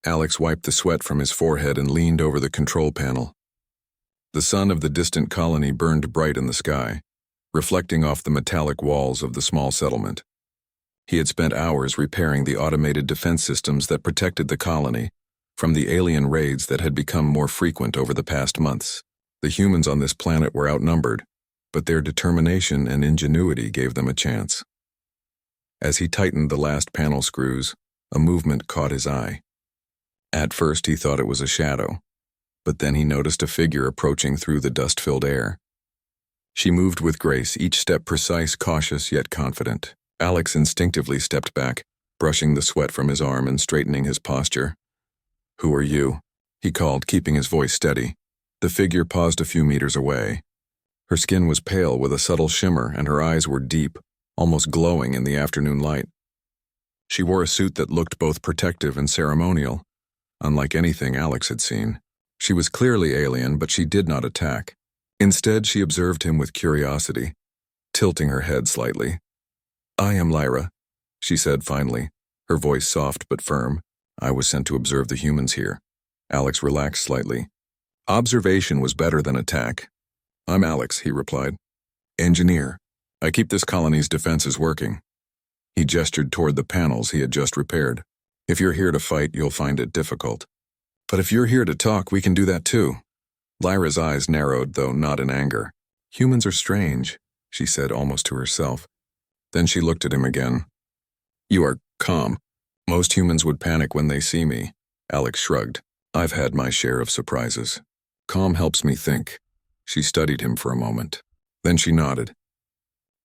Alex wiped the sweat from his forehead and leaned over the control panel. The sun of the distant colony burned bright in the sky, reflecting off the metallic walls of the small settlement. He had spent hours repairing the automated defense systems that protected the colony from the alien raids that had become more frequent over the past months. The humans on this planet were outnumbered, but their determination and ingenuity gave them a chance. As he tightened the last panel screws, a movement caught his eye. At first he thought it was a shadow, but then he noticed a figure approaching through the dust-filled air. She moved with grace, each step precise, cautious, yet confident. Alex instinctively stepped back, brushing the sweat from his arm and straightening his posture. "Who are you?" he called, keeping his voice steady. The figure paused a few meters away. Her skin was pale with a subtle shimmer, and her eyes were deep, almost glowing in the afternoon light. She wore a suit that looked both protective and ceremonial, unlike anything Alex had seen. She was clearly alien, but she did not attack. Instead, she observed him with curiosity, tilting her head slightly. "I am Lyra," she said finally, her voice soft but firm. "I was sent to observe the humans here." Alex relaxed slightly. Observation was better than attack. "I'm Alex," he replied. "Engineer. I keep this colony's defenses working." He gestured toward the panels he had just repaired. "If you're here to fight, you'll find it difficult. But if you're here to talk, we can do that too." Lyra's eyes narrowed, though not in anger. "Humans are strange," she said almost to herself. Then she looked at him again. "You are calm. Most humans would panic when they see me." Alex shrugged. "I've had my share of surprises. Calm helps me think." She studied him for a moment. Then she nodded.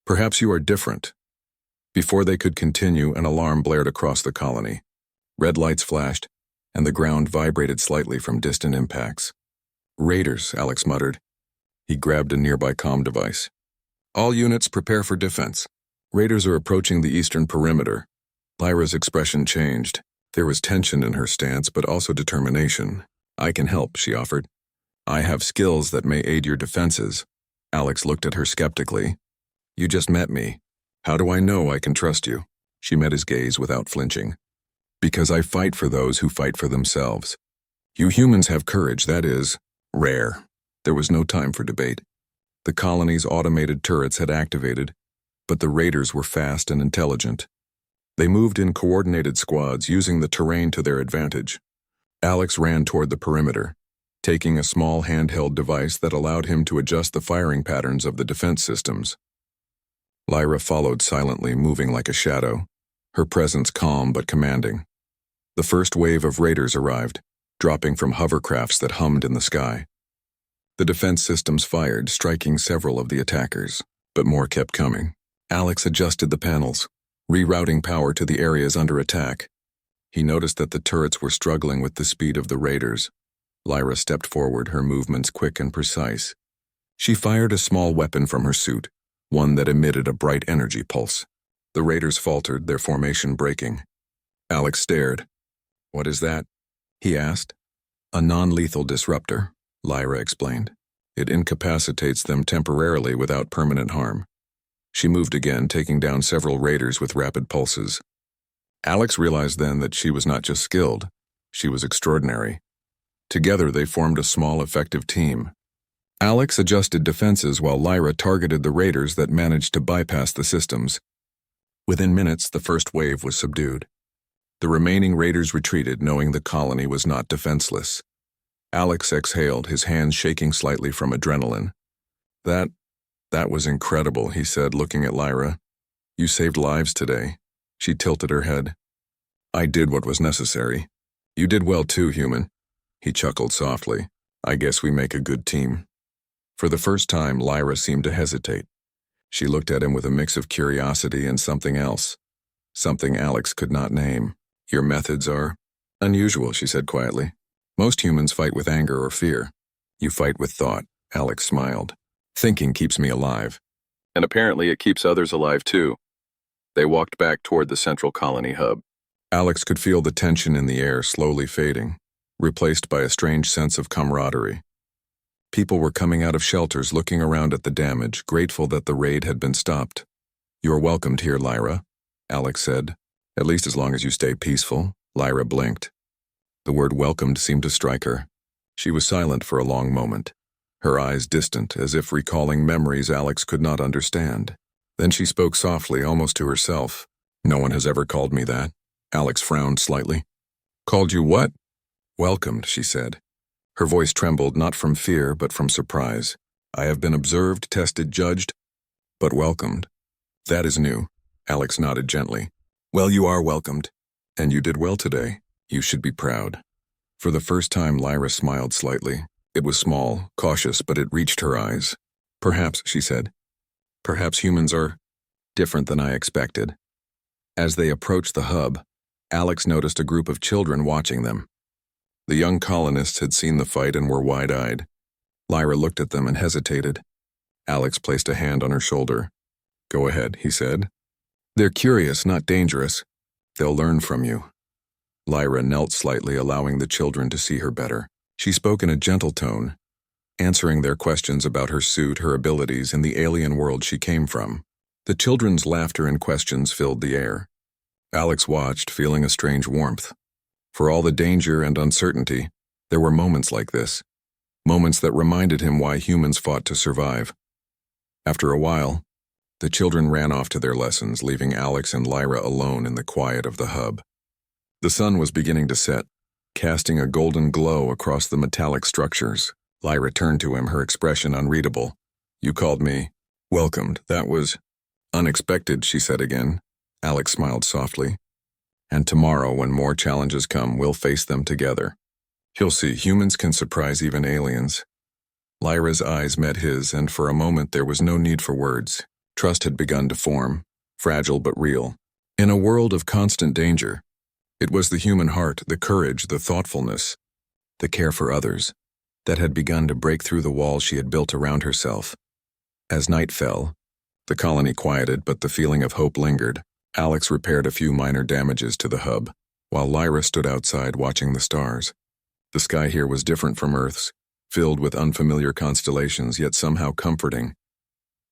"Perhaps you are different." Before they could continue, an alarm blared across the colony. Red lights flashed, and the ground vibrated slightly from distant impacts. "Raiders," Alex muttered. He grabbed a nearby comm device. "All units prepare for defense. Raiders are approaching the eastern perimeter." Lyra's expression changed. There was tension in her stance, but also determination. "I can help," she offered. "I have skills that may aid your defenses." Alex looked at her skeptically. "You just met me. How do I know I can trust you?" She met his gaze without flinching. "Because I fight for those who fight for themselves. You humans have courage, that is rare." There was no time for debate. The colony's automated turrets had activated, but the raiders were fast and intelligent. They moved in coordinated squads, using the terrain to their advantage. Alex ran toward the perimeter, taking a small handheld device that allowed him to adjust the firing patterns of the defense systems. Lyra followed silently, moving like a shadow, her presence calm but commanding. The first wave of raiders arrived, dropping from hovercrafts that hummed in the sky. The defense systems fired, striking several of the attackers, but more kept coming. Alex adjusted the panels, rerouting power to the areas under attack. He noticed that the turrets were struggling with the speed of the raiders. Lyra stepped forward, her movements quick and precise. She fired a small weapon from her suit, one that emitted a bright energy pulse. The raiders faltered, their formation breaking. Alex stared. "What is that?" he asked. "A non-lethal disruptor," Lyra explained. "It incapacitates them temporarily without permanent harm." She moved again, taking down several raiders with rapid pulses. Alex realized then that she was not just skilled, she was extraordinary. Together they formed a small, effective team. Alex adjusted defenses while Lyra targeted the raiders that managed to bypass the systems. Within minutes, the first wave was subdued. The remaining raiders retreated, knowing the colony was not defenseless. Alex exhaled, his hands shaking slightly from adrenaline. That was incredible," he said, looking at Lyra. "You saved lives today." She tilted her head. "I did what was necessary. You did well too, human." He chuckled softly. "I guess we make a good team." For the first time, Lyra seemed to hesitate. She looked at him with a mix of curiosity and something else, something Alex could not name. "Your methods are unusual," she said quietly. "Most humans fight with anger or fear. You fight with thought." Alex smiled. "Thinking keeps me alive. And apparently it keeps others alive too." They walked back toward the central colony hub. Alex could feel the tension in the air slowly fading, replaced by a strange sense of camaraderie. People were coming out of shelters, looking around at the damage, grateful that the raid had been stopped. "You're welcomed here, Lyra," Alex said. "At least as long as you stay peaceful." Lyra blinked. The word welcomed seemed to strike her. She was silent for a long moment, her eyes distant, as if recalling memories Alex could not understand. Then she spoke softly, almost to herself. "No one has ever called me that." Alex frowned slightly. "Called you what?" "Welcomed," she said. Her voice trembled, not from fear, but from surprise. "I have been observed, tested, judged, but welcomed. That is new." Alex nodded gently. "Well, you are welcomed. And you did well today. You should be proud." For the first time, Lyra smiled slightly. It was small, cautious, but it reached her eyes. "Perhaps," she said. "Perhaps humans are different than I expected." As they approached the hub, Alex noticed a group of children watching them. The young colonists had seen the fight and were wide-eyed. Lyra looked at them and hesitated. Alex placed a hand on her shoulder. "Go ahead," he said. "They're curious, not dangerous. They'll learn from you." Lyra knelt slightly, allowing the children to see her better. She spoke in a gentle tone, answering their questions about her suit, her abilities, and the alien world she came from. The children's laughter and questions filled the air. Alex watched, feeling a strange warmth. For all the danger and uncertainty, there were moments like this. Moments that reminded him why humans fought to survive. After a while, the children ran off to their lessons, leaving Alex and Lyra alone in the quiet of the hub. The sun was beginning to set, casting a golden glow across the metallic structures. Lyra turned to him, her expression unreadable. "You called me welcomed. That was unexpected," she said again. Alex smiled softly. "And tomorrow, when more challenges come, we'll face them together. You'll see, humans can surprise even aliens." Lyra's eyes met his, and for a moment there was no need for words. Trust had begun to form, fragile but real. In a world of constant danger, it was the human heart, the courage, the thoughtfulness, the care for others, that had begun to break through the walls she had built around herself. As night fell, the colony quieted, but the feeling of hope lingered. Alex repaired a few minor damages to the hub, while Lyra stood outside watching the stars. The sky here was different from Earth's, filled with unfamiliar constellations, yet somehow comforting.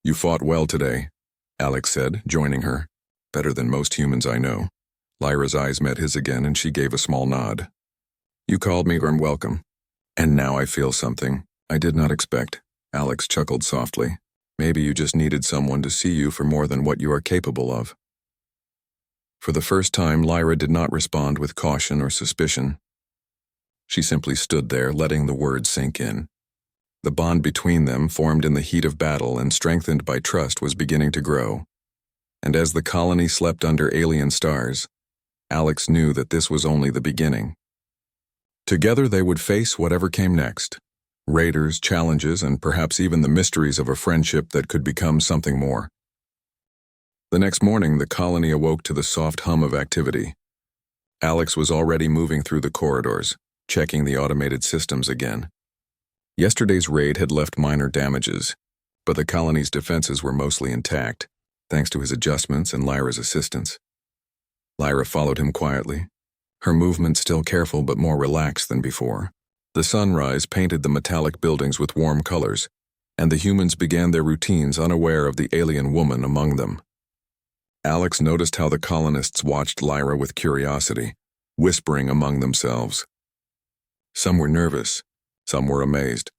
"You fought well today," Alex said, joining her. "Better than most humans I know." Lyra's eyes met his again, and she gave a small nod. "You called me welcome. And now I feel something I did not expect." Alex chuckled softly. "Maybe you just needed someone to see you for more than what you are capable of." For the first time, Lyra did not respond with caution or suspicion. She simply stood there, letting the words sink in. The bond between them, formed in the heat of battle and strengthened by trust, was beginning to grow. And as the colony slept under alien stars, Alex knew that this was only the beginning. Together they would face whatever came next. Raiders, challenges, and perhaps even the mysteries of a friendship that could become something more. The next morning, the colony awoke to the soft hum of activity. Alex was already moving through the corridors, checking the automated systems again. Yesterday's raid had left minor damages, but the colony's defenses were mostly intact, thanks to his adjustments and Lyra's assistance. Lyra followed him quietly, her movements still careful but more relaxed than before. The sunrise painted the metallic buildings with warm colors, and the humans began their routines unaware of the alien woman among them. Alex noticed how the colonists watched Lyra with curiosity, whispering among themselves. Some were nervous, some were amazed.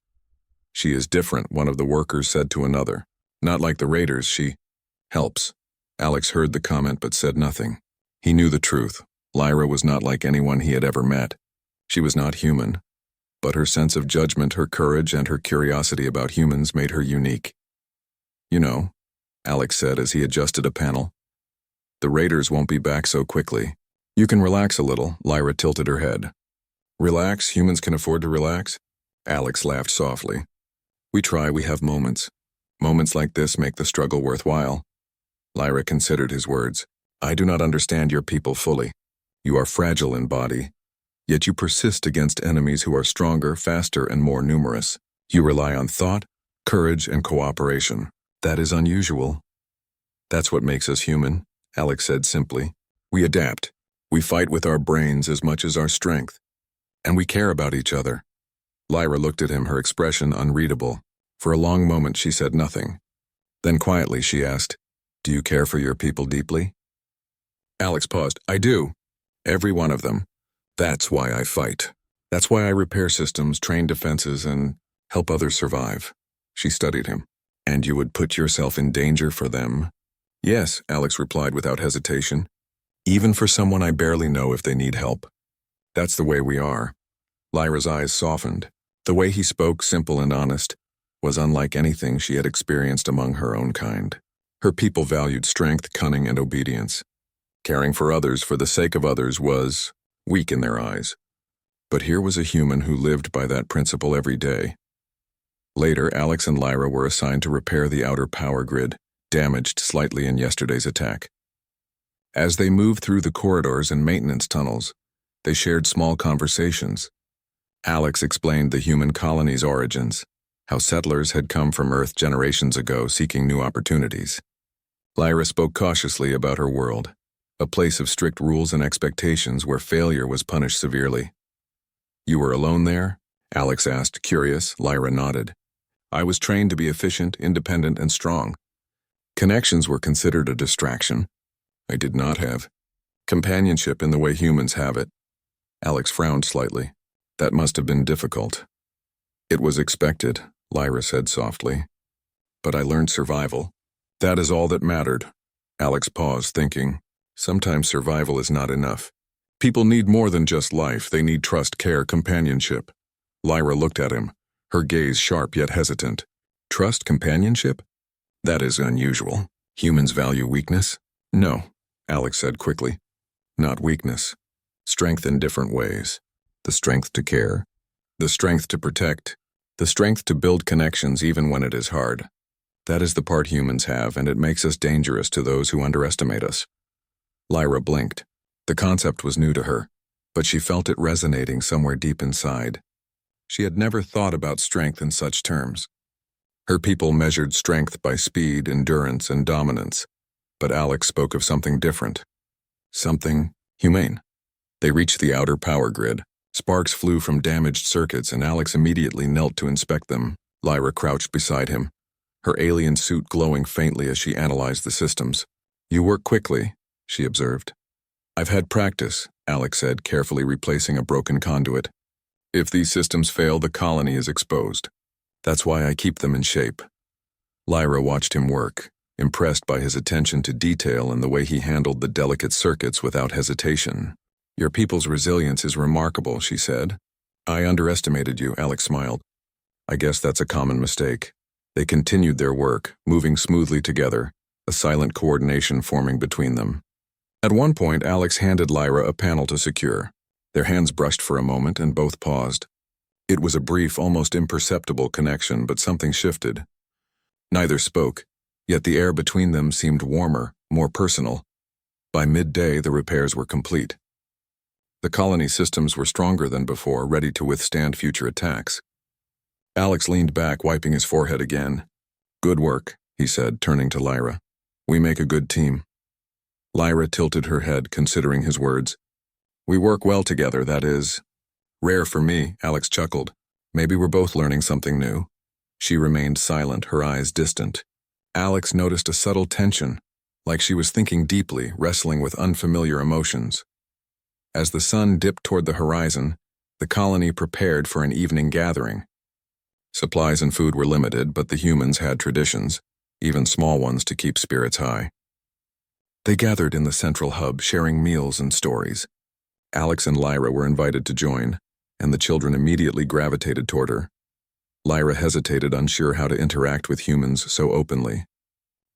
"She is different," one of the workers said to another. "Not like the raiders, she helps." Alex heard the comment but said nothing. He knew the truth. Lyra was not like anyone he had ever met. She was not human, but her sense of judgment, her courage, and her curiosity about humans made her unique. "You know," Alex said as he adjusted a panel, "the raiders won't be back so quickly. You can relax a little." Lyra tilted her head. "Relax? Humans can afford to relax?" Alex laughed softly. "We try, we have moments. Moments like this make the struggle worthwhile." Lyra considered his words. "I do not understand your people fully. You are fragile in body, yet you persist against enemies who are stronger, faster, and more numerous. You rely on thought, courage, and cooperation. That is unusual." "That's what makes us human," Alex said simply. "We adapt. We fight with our brains as much as our strength. And we care about each other." Lyra looked at him, her expression unreadable. For a long moment she said nothing. Then quietly she asked, "Do you care for your people deeply?" Alex paused. "I do. Every one of them. That's why I fight. That's why I repair systems, train defenses, and help others survive. She studied him. And you would put yourself in danger for them? Yes, Alex replied without hesitation. Even for someone I barely know if they need help. That's the way we are. Lyra's eyes softened. The way he spoke, simple and honest, was unlike anything she had experienced among her own kind. Her people valued strength, cunning, and obedience. Caring for others for the sake of others was weak in their eyes. But here was a human who lived by that principle every day. Later, Alex and Lyra were assigned to repair the outer power grid, damaged slightly in yesterday's attack. As they moved through the corridors and maintenance tunnels, they shared small conversations. Alex explained the human colony's origins, how settlers had come from Earth generations ago seeking new opportunities. Lyra spoke cautiously about her world, a place of strict rules and expectations where failure was punished severely. You were alone there? Alex asked, curious. Lyra nodded. I was trained to be efficient, independent, and strong. Connections were considered a distraction. I did not have companionship in the way humans have it. Alex frowned slightly. That must have been difficult. It was expected, Lyra said softly. But I learned survival. That is all that mattered. Alex paused, thinking, sometimes survival is not enough. People need more than just life. They need trust, care, companionship. Lyra looked at him, her gaze sharp yet hesitant. Trust, companionship? That is unusual. Humans value weakness? No, Alex said quickly. Not weakness. Strength in different ways. The strength to care. The strength to protect. The strength to build connections even when it is hard. That is the part humans have, and it makes us dangerous to those who underestimate us. Lyra blinked. The concept was new to her, but she felt it resonating somewhere deep inside. She had never thought about strength in such terms. Her people measured strength by speed, endurance, and dominance, but Alex spoke of something different. Something humane. They reached the outer power grid. Sparks flew from damaged circuits, and Alex immediately knelt to inspect them. Lyra crouched beside him, her alien suit glowing faintly as she analyzed the systems. You work quickly, she observed. I've had practice, Alex said, carefully replacing a broken conduit. If these systems fail, the colony is exposed. That's why I keep them in shape. Lyra watched him work, impressed by his attention to detail and the way he handled the delicate circuits without hesitation. Your people's resilience is remarkable, she said. I underestimated you, Alex smiled. I guess that's a common mistake. They continued their work, moving smoothly together, a silent coordination forming between them. At one point, Alex handed Lyra a panel to secure. Their hands brushed for a moment, and both paused. It was a brief, almost imperceptible connection, but something shifted. Neither spoke, yet the air between them seemed warmer, more personal. By midday, the repairs were complete. The colony systems were stronger than before, ready to withstand future attacks. Alex leaned back, wiping his forehead again. Good work, he said, turning to Lyra. We make a good team. Lyra tilted her head, considering his words. We work well together, that is. Rare for me, Alex chuckled. Maybe we're both learning something new. She remained silent, her eyes distant. Alex noticed a subtle tension, like she was thinking deeply, wrestling with unfamiliar emotions. As the sun dipped toward the horizon, the colony prepared for an evening gathering. Supplies and food were limited, but the humans had traditions, even small ones, to keep spirits high. They gathered in the central hub, sharing meals and stories. Alex and Lyra were invited to join, and the children immediately gravitated toward her. Lyra hesitated, unsure how to interact with humans so openly.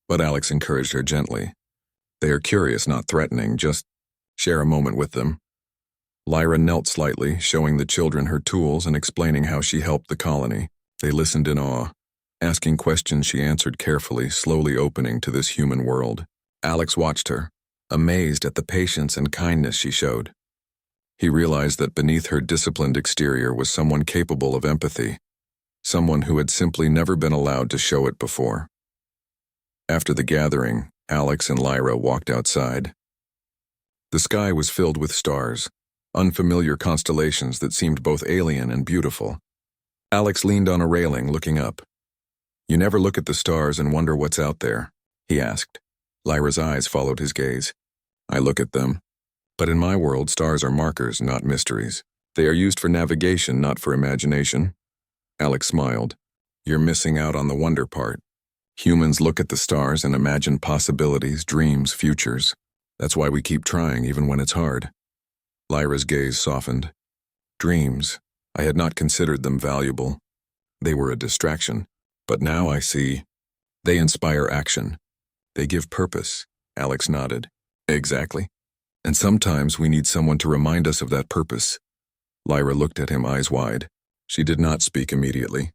But Alex encouraged her gently. They are curious, not threatening, just share a moment with them. Lyra knelt slightly, showing the children her tools and explaining how she helped the colony. They listened in awe. Asking questions, she answered carefully, slowly opening to this human world. Alex watched her, amazed at the patience and kindness she showed. He realized that beneath her disciplined exterior was someone capable of empathy, someone who had simply never been allowed to show it before. After the gathering, Alex and Lyra walked outside. The sky was filled with stars, unfamiliar constellations that seemed both alien and beautiful. Alex leaned on a railing, looking up. You never look at the stars and wonder what's out there, he asked. Lyra's eyes followed his gaze. I look at them, But in my world, stars are markers, not mysteries. They are used for navigation, not for imagination. Alex smiled. You're missing out on the wonder part. Humans look at the stars and imagine possibilities, dreams, futures. That's why we keep trying, even when it's hard. Lyra's gaze softened. Dreams. I had not considered them valuable. They were a distraction. But now I see. They inspire action. They give purpose. Alex nodded. Exactly. And sometimes we need someone to remind us of that purpose. Lyra looked at him, eyes wide. She did not speak immediately.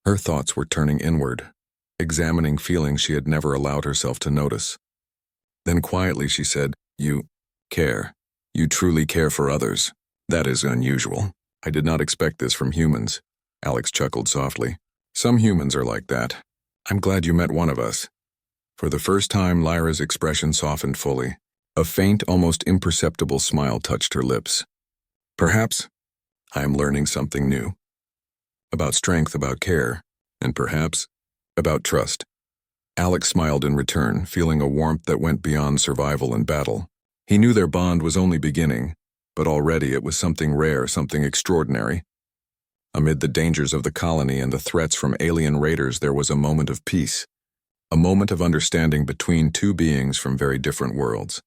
Her thoughts were turning inward, examining feelings she had never allowed herself to notice. Then quietly she said, You care. You truly care for others. That is unusual. I did not expect this from humans. Alex chuckled softly. Some humans are like that. I'm glad you met one of us. For the first time, Lyra's expression softened fully. A faint, almost imperceptible smile touched her lips. Perhaps I am learning something new. About strength, about care, and perhaps about trust. Alex smiled in return, feeling a warmth that went beyond survival and battle. He knew their bond was only beginning, but already it was something rare, something extraordinary. Amid the dangers of the colony and the threats from alien raiders, there was a moment of peace, a moment of understanding between two beings from very different worlds.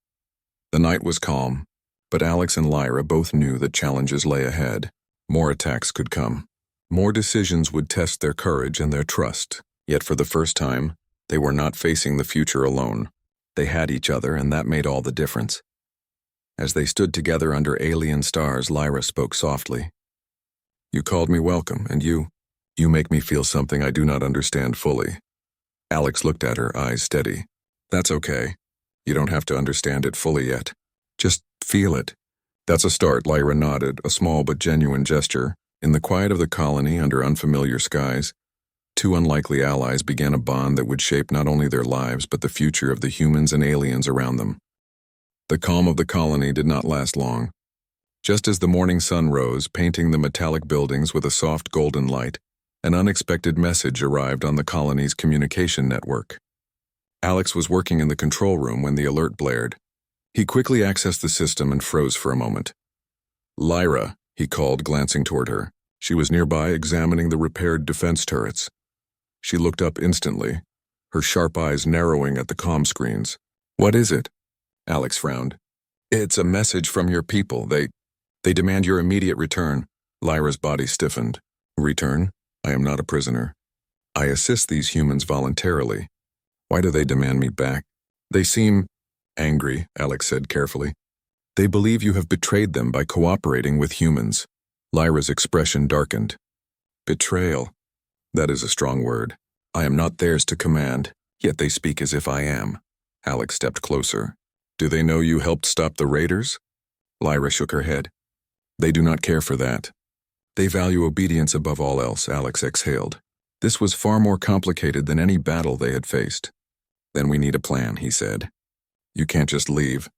The night was calm, but Alex and Lyra both knew that challenges lay ahead. More attacks could come. More decisions would test their courage and their trust. Yet for the first time, they were not facing the future alone. They had each other, and that made all the difference. As they stood together under alien stars, Lyra spoke softly. You called me welcome, and you make me feel something I do not understand fully. Alex looked at her, eyes steady. That's okay. You don't have to understand it fully yet. Just feel it. That's a start, Lyra nodded, a small but genuine gesture. In the quiet of the colony, under unfamiliar skies, two unlikely allies began a bond that would shape not only their lives but the future of the humans and aliens around them. The calm of the colony did not last long. Just as the morning sun rose, painting the metallic buildings with a soft golden light, an unexpected message arrived on the colony's communication network. Alex was working in the control room when the alert blared. He quickly accessed the system and froze for a moment. Lyra, he called, glancing toward her. She was nearby, examining the repaired defense turrets. She looked up instantly, her sharp eyes narrowing at the comm screens. What is it? Alex frowned. It's a message from your people. They demand your immediate return. Lyra's body stiffened. Return? I am not a prisoner. I assist these humans voluntarily. Why do they demand me back? They seem angry, Alex said carefully. They believe you have betrayed them by cooperating with humans. Lyra's expression darkened. Betrayal. That is a strong word. I am not theirs to command, yet they speak as if I am. Alex stepped closer. Do they know you helped stop the raiders? Lyra shook her head. They do not care for that. They value obedience above all else, Alex exhaled. This was far more complicated than any battle they had faced. Then we need a plan, he said. You can't just leave.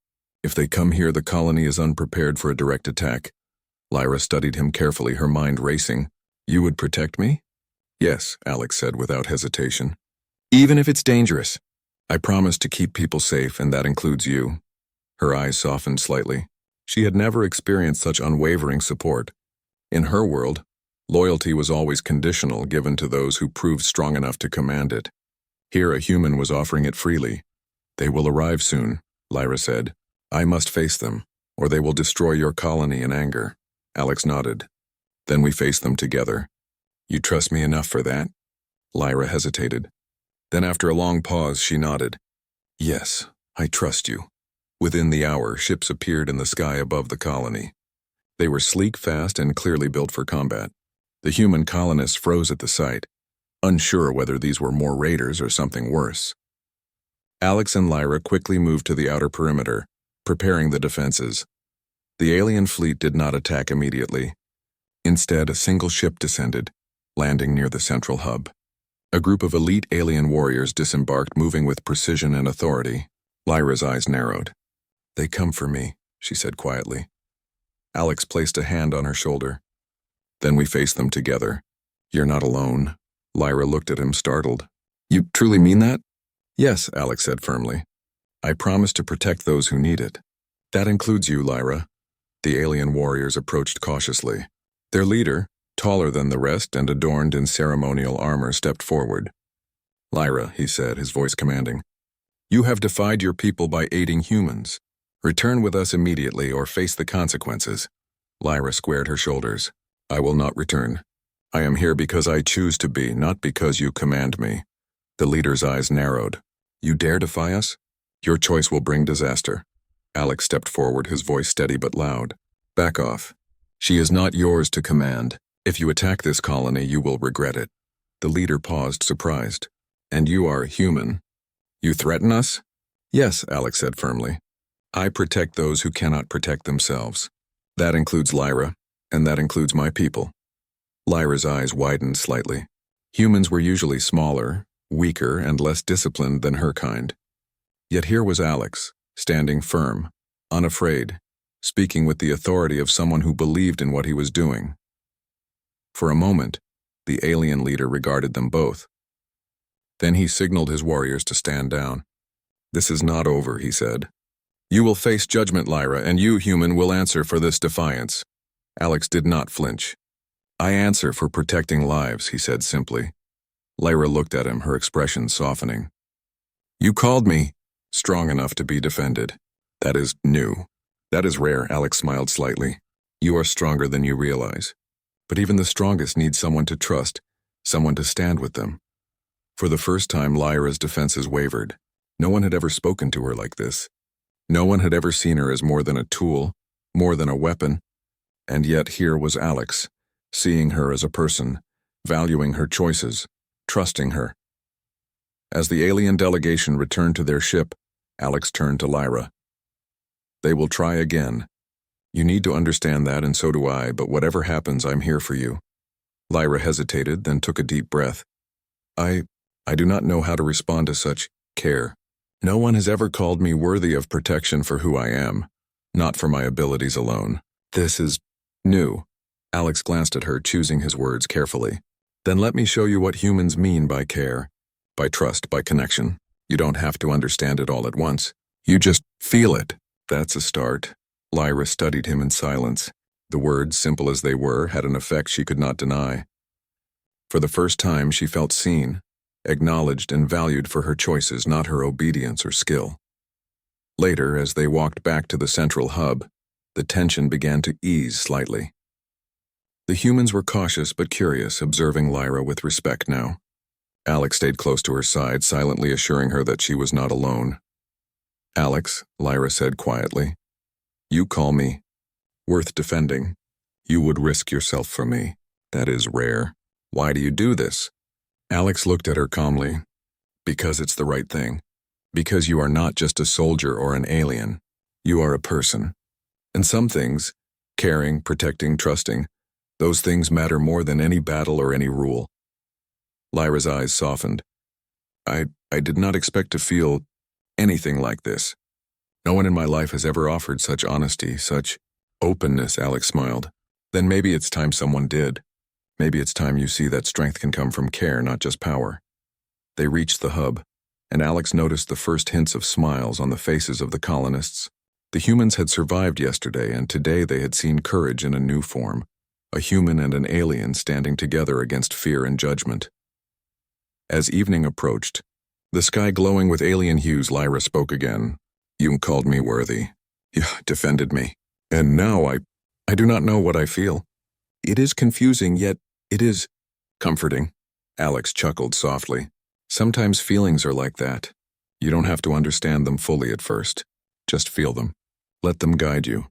If they come here, the colony is unprepared for a direct attack. Lyra studied him carefully, her mind racing. You would protect me? Yes, Alex said without hesitation. Even if it's dangerous. I promise to keep people safe, and that includes you. Her eyes softened slightly. She had never experienced such unwavering support. In her world, loyalty was always conditional, given to those who proved strong enough to command it. Here a human was offering it freely. They will arrive soon, Lyra said. I must face them, or they will destroy your colony in anger. Alex nodded. Then we face them together. You trust me enough for that? Lyra hesitated. Then after a long pause, she nodded. Yes, I trust you. Within the hour, ships appeared in the sky above the colony. They were sleek, fast, and clearly built for combat. The human colonists froze at the sight, unsure whether these were more raiders or something worse. Alex and Lyra quickly moved to the outer perimeter, preparing the defenses. The alien fleet did not attack immediately. Instead, a single ship descended, landing near the central hub. A group of elite alien warriors disembarked, moving with precision and authority. Lyra's eyes narrowed. They come for me, she said quietly. Alex placed a hand on her shoulder. Then we face them together. You're not alone. Lyra looked at him, startled. You truly mean that? Yes, Alex said firmly. I promise to protect those who need it. That includes you, Lyra. The alien warriors approached cautiously. Their leader, taller than the rest and adorned in ceremonial armor, stepped forward. Lyra, he said, his voice commanding, you have defied your people by aiding humans. Return with us immediately or face the consequences. Lyra squared her shoulders. I will not return. I am here because I choose to be, not because you command me. The leader's eyes narrowed. You dare defy us? Your choice will bring disaster. Alex stepped forward, his voice steady but loud. Back off. She is not yours to command. If you attack this colony, you will regret it. The leader paused, surprised. And you are human. You threaten us? Yes, Alex said firmly. I protect those who cannot protect themselves. That includes Lyra, and that includes my people. Lyra's eyes widened slightly. Humans were usually smaller, weaker, and less disciplined than her kind. Yet here was Alex, standing firm, unafraid, speaking with the authority of someone who believed in what he was doing. For a moment, the alien leader regarded them both. Then he signaled his warriors to stand down. This is not over, he said. You will face judgment, Lyra, and you, human, will answer for this defiance. Alex did not flinch. I answer for protecting lives, he said simply. Lyra looked at him, her expression softening. You called me strong enough to be defended. That is new. That is rare, Alex smiled slightly. You are stronger than you realize. But even the strongest need someone to trust, someone to stand with them. For the first time, Lyra's defenses wavered. No one had ever spoken to her like this. No one had ever seen her as more than a tool, more than a weapon. And yet here was Alex, seeing her as a person, valuing her choices, trusting her. As the alien delegation returned to their ship, Alex turned to Lyra. They will try again. You need to understand that, and so do I, but whatever happens, I'm here for you. Lyra hesitated, then took a deep breath. I do not know how to respond to such care. No one has ever called me worthy of protection for who I am, not for my abilities alone. This is new. Alex glanced at her, choosing his words carefully. Then let me show you what humans mean by care, by trust, by connection. You don't have to understand it all at once. You just feel it. That's a start. Lyra studied him in silence. The words, simple as they were, had an effect she could not deny. For the first time, she felt seen, acknowledged and valued for her choices, not her obedience or skill. Later, as they walked back to the central hub, the tension began to ease slightly. The humans were cautious but curious, observing Lyra with respect now. Alex stayed close to her side, silently assuring her that she was not alone. Alex, Lyra said quietly, you call me worth defending. You would risk yourself for me. That is rare. Why do you do this? Alex looked at her calmly. Because it's the right thing. Because you are not just a soldier or an alien. You are a person. And some things, caring, protecting, trusting, those things matter more than any battle or any rule. Lyra's eyes softened. I did not expect to feel anything like this. No one in my life has ever offered such honesty, such openness, Alex smiled. Then maybe it's time someone did. Maybe it's time you see that strength can come from care, not just power. They reached the hub, and Alex noticed the first hints of smiles on the faces of the colonists. The humans had survived yesterday, and today they had seen courage in a new form, a human and an alien standing together against fear and judgment. As evening approached, the sky glowing with alien hues, Lyra spoke again. You called me worthy. You defended me. And now I do not know what I feel. It is confusing, yet it is comforting. Alex chuckled softly. Sometimes feelings are like that. You don't have to understand them fully at first. Just feel them. Let them guide you.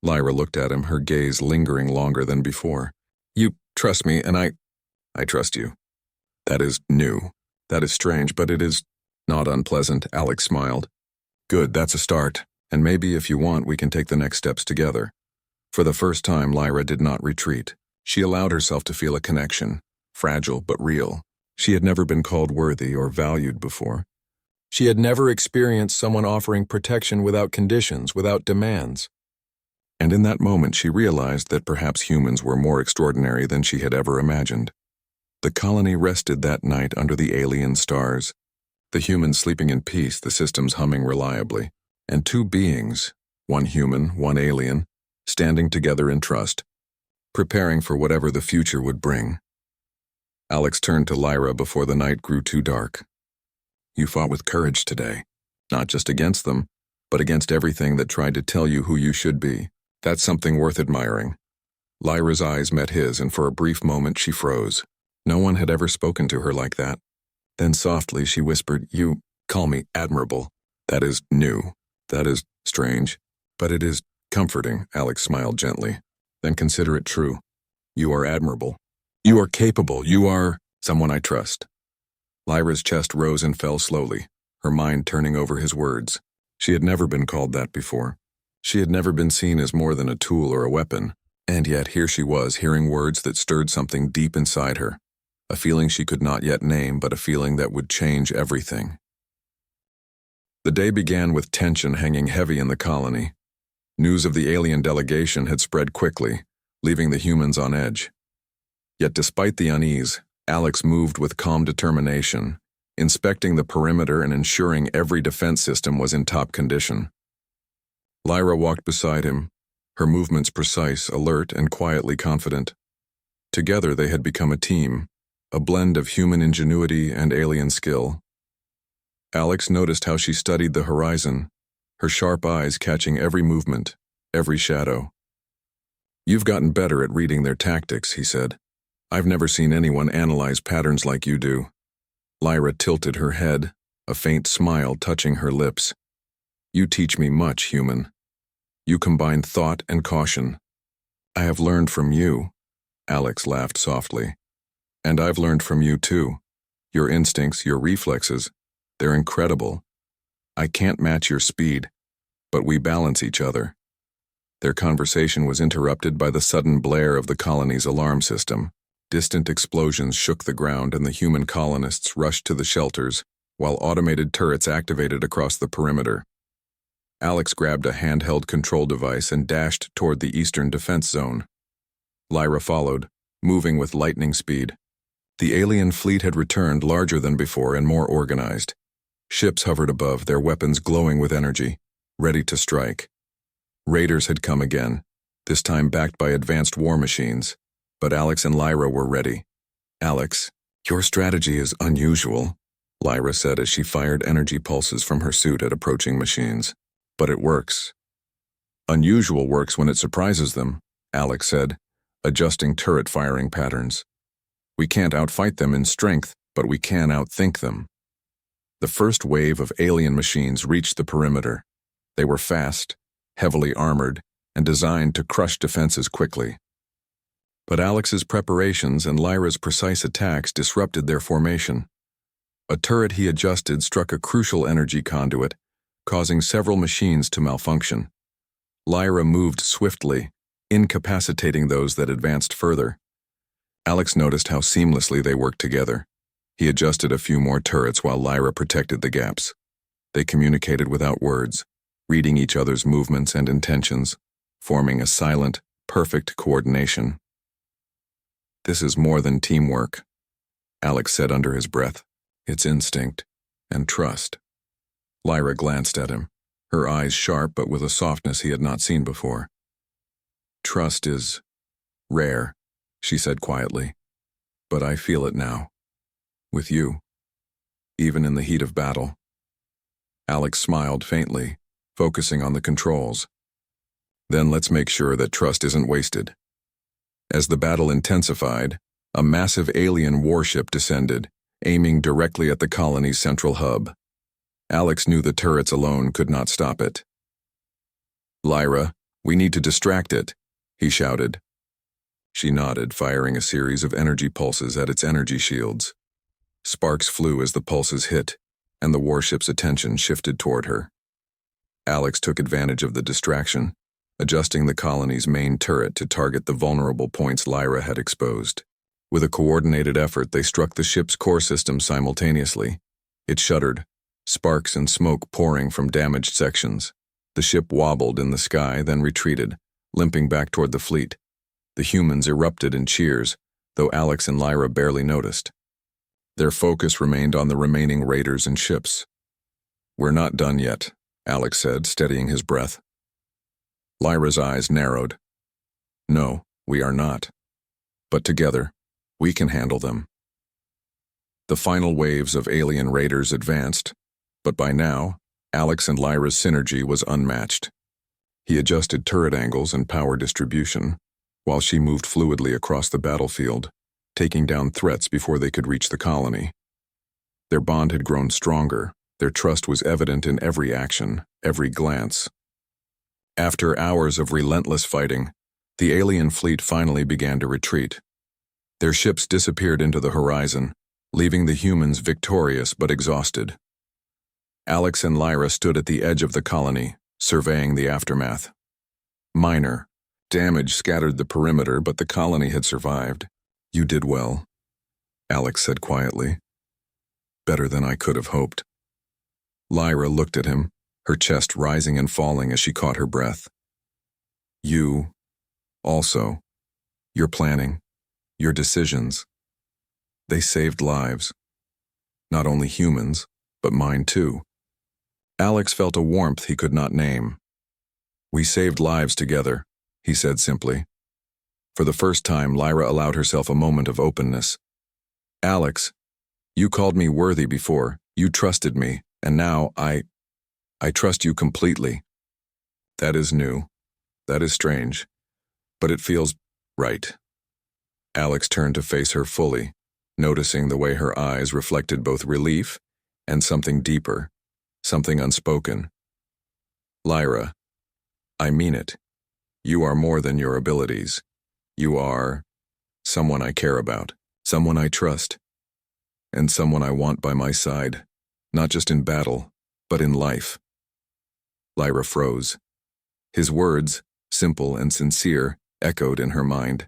Lyra looked at him, her gaze lingering longer than before. You trust me, and I trust you. That is new. That is strange, but it is not unpleasant, Alex smiled. Good, that's a start. And maybe if you want, we can take the next steps together. For the first time, Lyra did not retreat. She allowed herself to feel a connection, fragile but real. She had never been called worthy or valued before. She had never experienced someone offering protection without conditions, without demands. And in that moment, she realized that perhaps humans were more extraordinary than she had ever imagined. The colony rested that night under the alien stars, the humans sleeping in peace, the systems humming reliably, and two beings, one human, one alien, standing together in trust, preparing for whatever the future would bring. Alex turned to Lyra before the night grew too dark. You fought with courage today, not just against them, but against everything that tried to tell you who you should be. That's something worth admiring. Lyra's eyes met his, and for a brief moment she froze. No one had ever spoken to her like that. Then softly she whispered, "You call me admirable. That is new. That is strange. But it is comforting." Alex smiled gently. "Then consider it true. You are admirable. You are capable. You are someone I trust." Lyra's chest rose and fell slowly, her mind turning over his words. She had never been called that before. She had never been seen as more than a tool or a weapon. And yet here she was, hearing words that stirred something deep inside her. A feeling she could not yet name, but a feeling that would change everything. The day began with tension hanging heavy in the colony. News of the alien delegation had spread quickly, leaving the humans on edge. Yet despite the unease, Alex moved with calm determination, inspecting the perimeter and ensuring every defense system was in top condition. Lyra walked beside him, her movements precise, alert, and quietly confident. Together they had become a team, a blend of human ingenuity and alien skill. Alex noticed how she studied the horizon, her sharp eyes catching every movement, every shadow. "You've gotten better at reading their tactics," he said. "I've never seen anyone analyze patterns like you do." Lyra tilted her head, a faint smile touching her lips. "You teach me much, human. You combine thought and caution." "I have learned from you," Alex laughed softly. "And I've learned from you too. Your instincts, your reflexes, they're incredible. I can't match your speed, but we balance each other." Their conversation was interrupted by the sudden blare of the colony's alarm system. Distant explosions shook the ground and the human colonists rushed to the shelters, while automated turrets activated across the perimeter. Alex grabbed a handheld control device and dashed toward the eastern defense zone. Lyra followed, moving with lightning speed. The alien fleet had returned, larger than before and more organized. Ships hovered above, their weapons glowing with energy, ready to strike. Raiders had come again, this time backed by advanced war machines, but Alex and Lyra were ready. "Alex, your strategy is unusual," Lyra said as she fired energy pulses from her suit at approaching machines. "But it works." "Unusual works when it surprises them," Alex said, adjusting turret firing patterns. "We can't outfight them in strength, but we can outthink them." The first wave of alien machines reached the perimeter. They were fast, heavily armored, and designed to crush defenses quickly. But Alex's preparations and Lyra's precise attacks disrupted their formation. A turret he adjusted struck a crucial energy conduit, causing several machines to malfunction. Lyra moved swiftly, incapacitating those that advanced further. Alex noticed how seamlessly they worked together. He adjusted a few more turrets while Lyra protected the gaps. They communicated without words, reading each other's movements and intentions, forming a silent, perfect coordination. "This is more than teamwork," Alex said under his breath. "It's instinct and trust." Lyra glanced at him, her eyes sharp but with a softness he had not seen before. "Trust is rare," she said quietly, "but I feel it now. With you. Even in the heat of battle." Alex smiled faintly, focusing on the controls. "Then let's make sure that trust isn't wasted." As the battle intensified, a massive alien warship descended, aiming directly at the colony's central hub. Alex knew the turrets alone could not stop it. "Lyra, we need to distract it," he shouted. She nodded, firing a series of energy pulses at its energy shields. Sparks flew as the pulses hit, and the warship's attention shifted toward her. Alex took advantage of the distraction, adjusting the colony's main turret to target the vulnerable points Lyra had exposed. With a coordinated effort, they struck the ship's core system simultaneously. It shuddered, sparks and smoke pouring from damaged sections. The ship wobbled in the sky, then retreated, limping back toward the fleet. The humans erupted in cheers, though Alex and Lyra barely noticed. Their focus remained on the remaining raiders and ships. "We're not done yet," Alex said, steadying his breath. Lyra's eyes narrowed. No, we are not. But together, we can handle them. The final waves of alien raiders advanced, but by now, Alex and Lyra's synergy was unmatched. He adjusted turret angles and power distribution, while she moved fluidly across the battlefield, taking down threats before they could reach the colony. Their bond had grown stronger. Their trust was evident in every action, every glance. After hours of relentless fighting, the alien fleet finally began to retreat. Their ships disappeared into the horizon, leaving the humans victorious but exhausted. Alex and Lyra stood at the edge of the colony, surveying the aftermath. Minor damage scattered the perimeter, but the colony had survived. You did well, Alex said quietly. Better than I could have hoped. Lyra looked at him, her chest rising and falling as she caught her breath. You, also, your planning, your decisions, they saved lives. Not only humans, but mine too. Alex felt a warmth he could not name. We saved lives together, he said simply. For the first time, Lyra allowed herself a moment of openness. Alex, you called me worthy before, you trusted me, and now I trust you completely. That is new. That is strange. But it feels right. Alex turned to face her fully, noticing the way her eyes reflected both relief and something deeper, something unspoken. Lyra, I mean it. You are more than your abilities. You are someone I care about, someone I trust, and someone I want by my side, not just in battle, but in life. Lyra froze. His words, simple and sincere, echoed in her mind.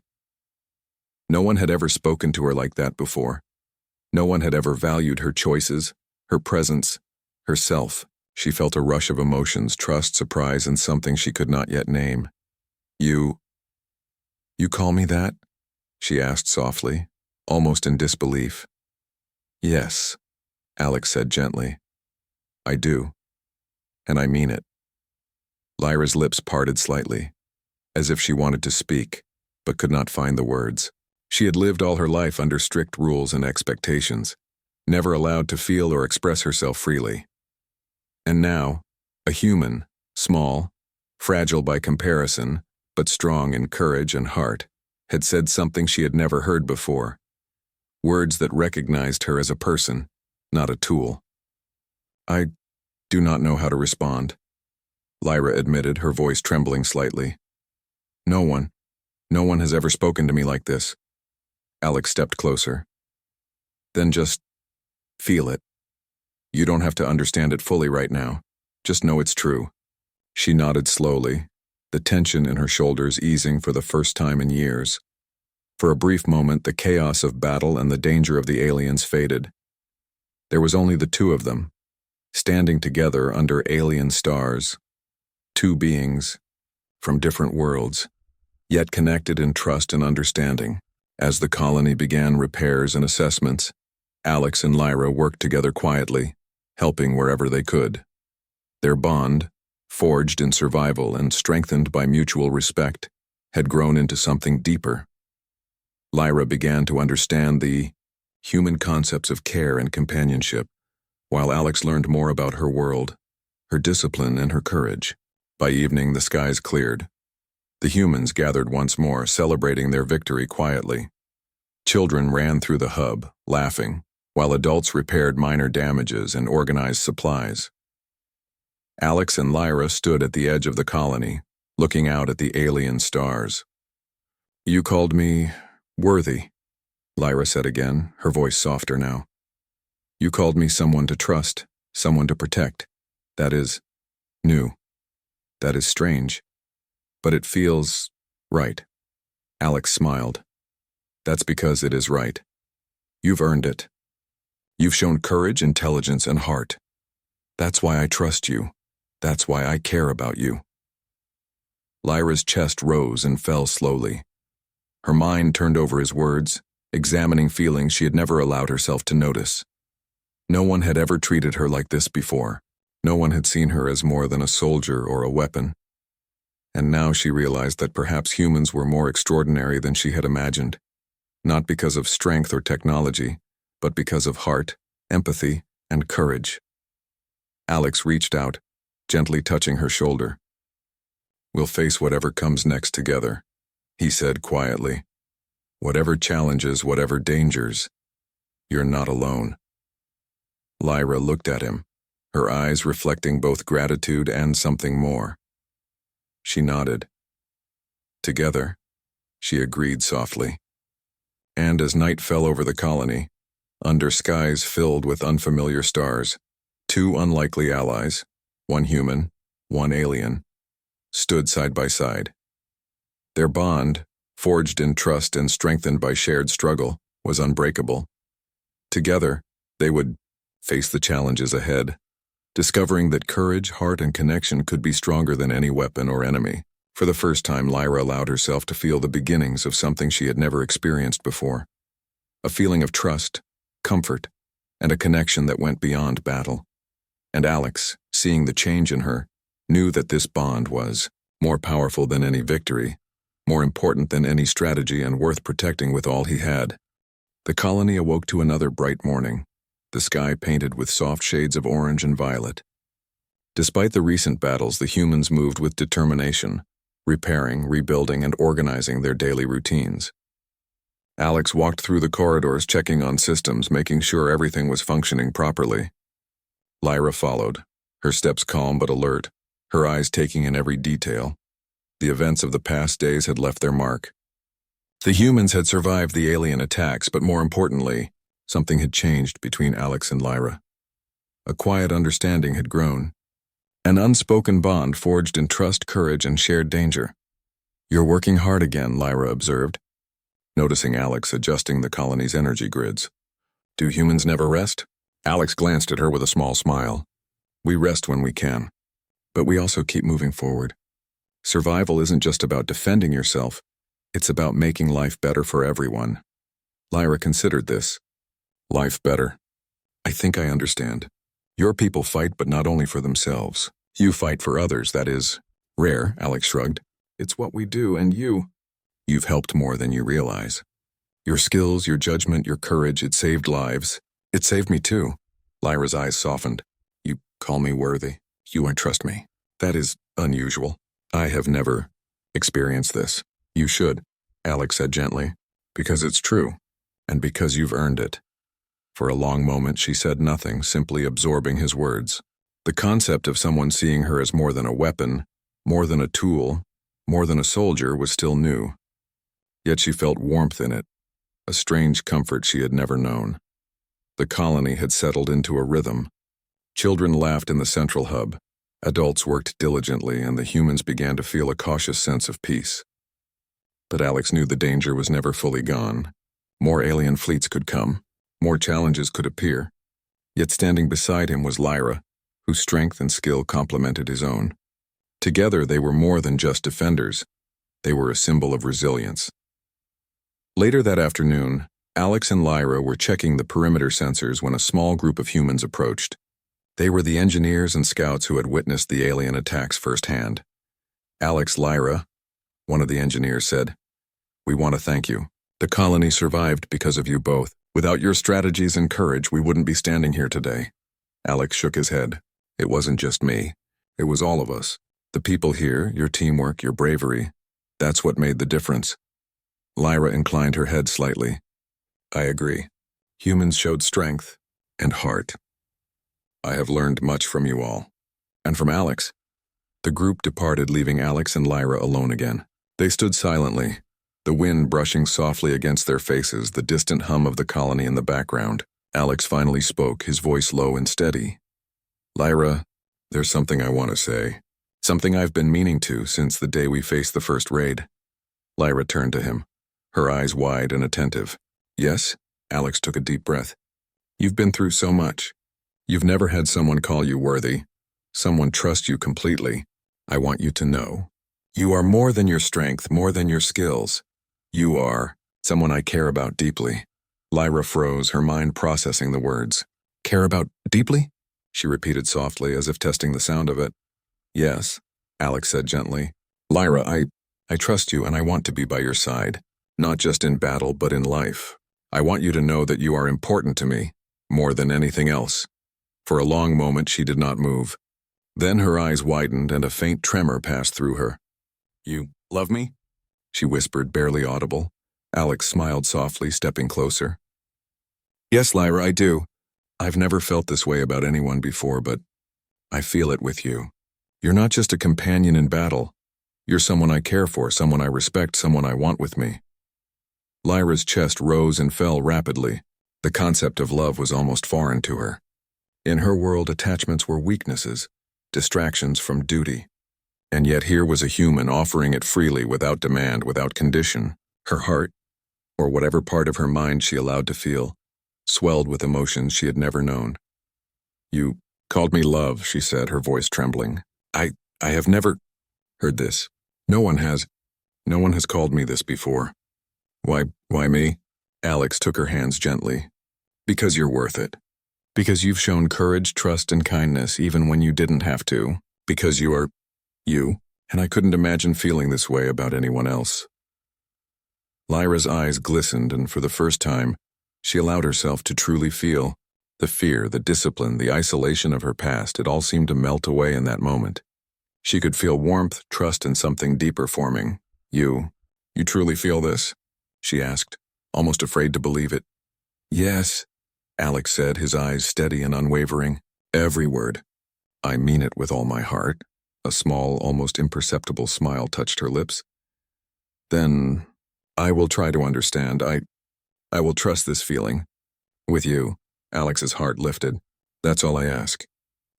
No one had ever spoken to her like that before. No one had ever valued her choices, her presence, herself. She felt a rush of emotions, trust, surprise, and something she could not yet name. You call me that? She asked softly, almost in disbelief. Yes, Alex said gently. I do. And I mean it. Lyra's lips parted slightly, as if she wanted to speak, but could not find the words. She had lived all her life under strict rules and expectations, never allowed to feel or express herself freely. And now, a human, small, fragile by comparison, but strong in courage and heart, had said something she had never heard before. Words that recognized her as a person, not a tool. I do not know how to respond, Lyra admitted, her voice trembling slightly. No one has ever spoken to me like this. Alex stepped closer. Then just feel it. You don't have to understand it fully right now. Just know it's true. She nodded slowly, the tension in her shoulders easing for the first time in years. For a brief moment, the chaos of battle and the danger of the aliens faded. There was only the two of them, standing together under alien stars. Two beings from different worlds, yet connected in trust and understanding. As the colony began repairs and assessments, Alex and Lyra worked together quietly, helping wherever they could. Their bond, forged in survival and strengthened by mutual respect, had grown into something deeper. Lyra began to understand the human concepts of care and companionship, while Alex learned more about her world, her discipline, and her courage. By evening, the skies cleared. The humans gathered once more, celebrating their victory quietly. Children ran through the hub, laughing, while adults repaired minor damages and organized supplies. Alex and Lyra stood at the edge of the colony, looking out at the alien stars. You called me worthy, Lyra said again, her voice softer now. You called me someone to trust, someone to protect. That is new. That is strange. But it feels right. Alex smiled. That's because it is right. You've earned it. You've shown courage, intelligence, and heart. That's why I trust you. That's why I care about you. Lyra's chest rose and fell slowly. Her mind turned over his words, examining feelings she had never allowed herself to notice. No one had ever treated her like this before. No one had seen her as more than a soldier or a weapon. And now she realized that perhaps humans were more extraordinary than she had imagined, not because of strength or technology, but because of heart, empathy, and courage. Alex reached out, gently touching her shoulder. "We'll face whatever comes next together," he said quietly. "Whatever challenges, whatever dangers, you're not alone." Lyra looked at him, her eyes reflecting both gratitude and something more. She nodded. "Together," she agreed softly. And as night fell over the colony, under skies filled with unfamiliar stars, two unlikely allies, one human, one alien, stood side by side. Their bond, forged in trust and strengthened by shared struggle, was unbreakable. Together, they would face the challenges ahead, discovering that courage, heart, and connection could be stronger than any weapon or enemy. For the first time, Lyra allowed herself to feel the beginnings of something she had never experienced before. A feeling of trust, comfort, and a connection that went beyond battle. And Alex, seeing the change in her, knew that this bond was more powerful than any victory, more important than any strategy, and worth protecting with all he had. The colony awoke to another bright morning, the sky painted with soft shades of orange and violet. Despite the recent battles, the humans moved with determination, repairing, rebuilding, and organizing their daily routines. Alex walked through the corridors, checking on systems, making sure everything was functioning properly. Lyra followed, her steps calm but alert, her eyes taking in every detail. The events of the past days had left their mark. The humans had survived the alien attacks, but more importantly, something had changed between Alex and Lyra. A quiet understanding had grown, an unspoken bond forged in trust, courage, and shared danger. "You're working hard again," Lyra observed, noticing Alex adjusting the colony's energy grids. "Do humans never rest?" Alex glanced at her with a small smile. "We rest when we can, but we also keep moving forward. Survival isn't just about defending yourself, it's about making life better for everyone." Lyra considered this. "Life better. I think I understand. Your people fight, but not only for themselves. You fight for others, that is rare," Alex shrugged. "It's what we do, and you've helped more than you realize. Your skills, your judgment, your courage, it saved lives. It saved me too." Lyra's eyes softened. "You call me worthy. You trust me. That is unusual. I have never experienced this." "You should," Alex said gently, "because it's true, and because you've earned it." For a long moment she said nothing, simply absorbing his words. The concept of someone seeing her as more than a weapon, more than a tool, more than a soldier was still new. Yet she felt warmth in it, a strange comfort she had never known. The colony had settled into a rhythm. Children laughed in the central hub, adults worked diligently, and the humans began to feel a cautious sense of peace. But Alex knew the danger was never fully gone. More alien fleets could come. More challenges could appear. Yet standing beside him was Lyra, whose strength and skill complemented his own. Together they were more than just defenders. They were a symbol of resilience. Later that afternoon, Alex and Lyra were checking the perimeter sensors when a small group of humans approached. They were the engineers and scouts who had witnessed the alien attacks firsthand. "Alex, Lyra," one of the engineers said, "we want to thank you. The colony survived because of you both. Without your strategies and courage, we wouldn't be standing here today." Alex shook his head. "It wasn't just me. It was all of us. The people here, your teamwork, your bravery. That's what made the difference." Lyra inclined her head slightly. "I agree. Humans showed strength and heart. I have learned much from you all." And from Alex. The group departed, leaving Alex and Lyra alone again. They stood silently, the wind brushing softly against their faces, the distant hum of the colony in the background. Alex finally spoke, his voice low and steady. "Lyra, there's something I want to say. Something I've been meaning to since the day we faced the first raid." Lyra turned to him, her eyes wide and attentive. "Yes?" Alex took a deep breath. "You've been through so much. You've never had someone call you worthy, someone trust you completely. I want you to know. You are more than your strength, more than your skills. You are someone I care about deeply." Lyra froze, her mind processing the words. "Care about deeply?" she repeated softly, as if testing the sound of it. "Yes," Alex said gently. Lyra, I trust you and I want to be by your side, not just in battle but in life. I want you to know that you are important to me, more than anything else." For a long moment she did not move. Then her eyes widened and a faint tremor passed through her. "You love me?" she whispered, barely audible. Alex smiled softly, stepping closer. "Yes, Lyra, I do. I've never felt this way about anyone before, but I feel it with you. You're not just a companion in battle. You're someone I care for, someone I respect, someone I want with me." Lyra's chest rose and fell rapidly. The concept of love was almost foreign to her. In her world, attachments were weaknesses, distractions from duty. And yet here was a human offering it freely, without demand, without condition. Her heart, or whatever part of her mind she allowed to feel, swelled with emotions she had never known. "You called me love," she said, her voice trembling. I have never heard this. No one has called me this before." Why me?" Alex took her hands gently. "Because you're worth it. Because you've shown courage, trust, and kindness even when you didn't have to. Because you are you, and I couldn't imagine feeling this way about anyone else." Lyra's eyes glistened, and for the first time, she allowed herself to truly feel the fear, the discipline, the isolation of her past. It all seemed to melt away in that moment. She could feel warmth, trust, and something deeper forming. You truly feel this?" she asked, almost afraid to believe it. "Yes," Alex said, his eyes steady and unwavering. "Every word. I mean it with all my heart." A small, almost imperceptible smile touched her lips. "Then I will try to understand. I will trust this feeling. With you." Alex's heart lifted. "That's all I ask.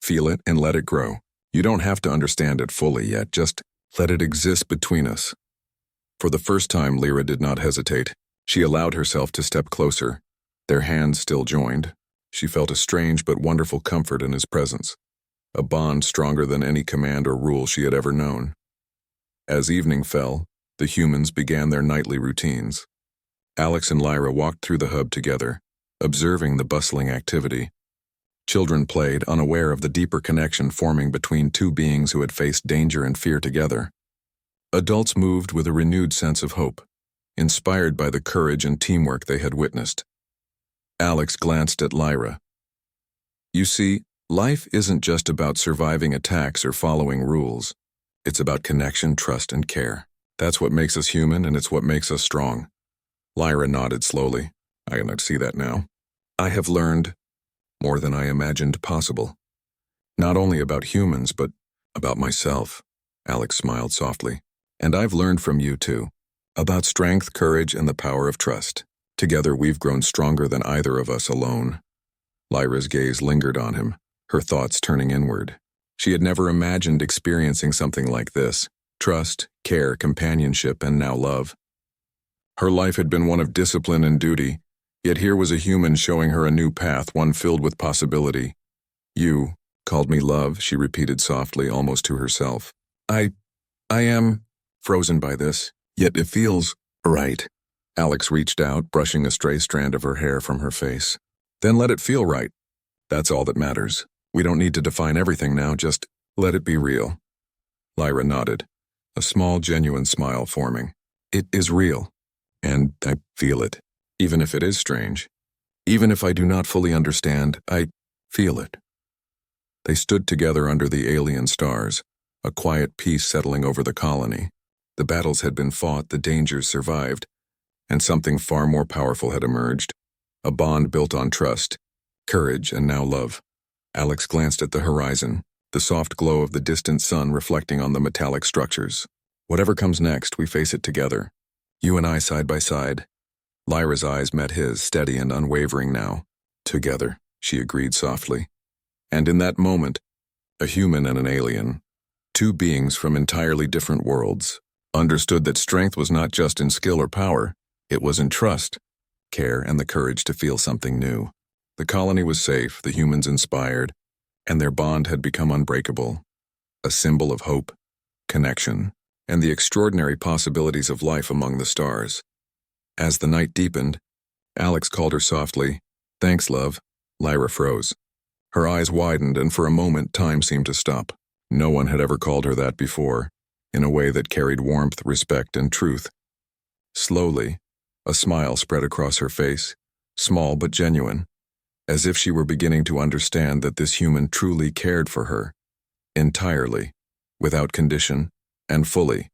Feel it and let it grow. You don't have to understand it fully yet, just let it exist between us." For the first time, Lyra did not hesitate. She allowed herself to step closer. Their hands still joined. She felt a strange but wonderful comfort in his presence, a bond stronger than any command or rule she had ever known. As evening fell, the humans began their nightly routines. Alex and Lyra walked through the hub together, observing the bustling activity. Children played, unaware of the deeper connection forming between two beings who had faced danger and fear together. Adults moved with a renewed sense of hope, inspired by the courage and teamwork they had witnessed. Alex glanced at Lyra. "You see, life isn't just about surviving attacks or following rules. It's about connection, trust, and care. That's what makes us human, and it's what makes us strong." Lyra nodded slowly. "I can see that now. I have learned more than I imagined possible. Not only about humans, but about myself." Alex smiled softly. "And I've learned from you too. About strength, courage, and the power of trust. Together we've grown stronger than either of us alone." Lyra's gaze lingered on him, her thoughts turning inward. She had never imagined experiencing something like this. Trust, care, companionship, and now love. Her life had been one of discipline and duty, yet here was a human showing her a new path, one filled with possibility. "You called me love," she repeated softly, almost to herself. I am frozen by this, yet it feels right." Alex reached out, brushing a stray strand of her hair from her face. "Then let it feel right. That's all that matters. We don't need to define everything now, just let it be real." Lyra nodded, a small, genuine smile forming. "It is real, and I feel it. Even if it is strange. Even if I do not fully understand, I feel it." They stood together under the alien stars, a quiet peace settling over the colony. The battles had been fought, the dangers survived, and something far more powerful had emerged. A bond built on trust, courage, and now love. Alex glanced at the horizon, the soft glow of the distant sun reflecting on the metallic structures. "Whatever comes next, we face it together. You and I side by side." Lyra's eyes met his, steady and unwavering now. "Together," she agreed softly. And in that moment, a human and an alien, two beings from entirely different worlds, understood that strength was not just in skill or power, it was in trust, care, and the courage to feel something new. The colony was safe, the humans inspired, and their bond had become unbreakable, a symbol of hope, connection, and the extraordinary possibilities of life among the stars. As the night deepened, Alex called her softly, "Thanks, love." Lyra froze. Her eyes widened, and for a moment time seemed to stop. No one had ever called her that before, in a way that carried warmth, respect, and truth. Slowly, a smile spread across her face, small but genuine, as if she were beginning to understand that this human truly cared for her, entirely, without condition, and fully.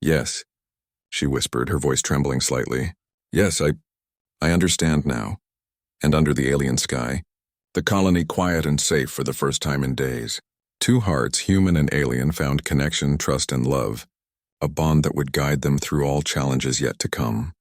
"Yes," she whispered, her voice trembling slightly. "Yes, I understand now." And under the alien sky, the colony quiet and safe for the first time in days. Two hearts, human and alien, found connection, trust, and love, a bond that would guide them through all challenges yet to come.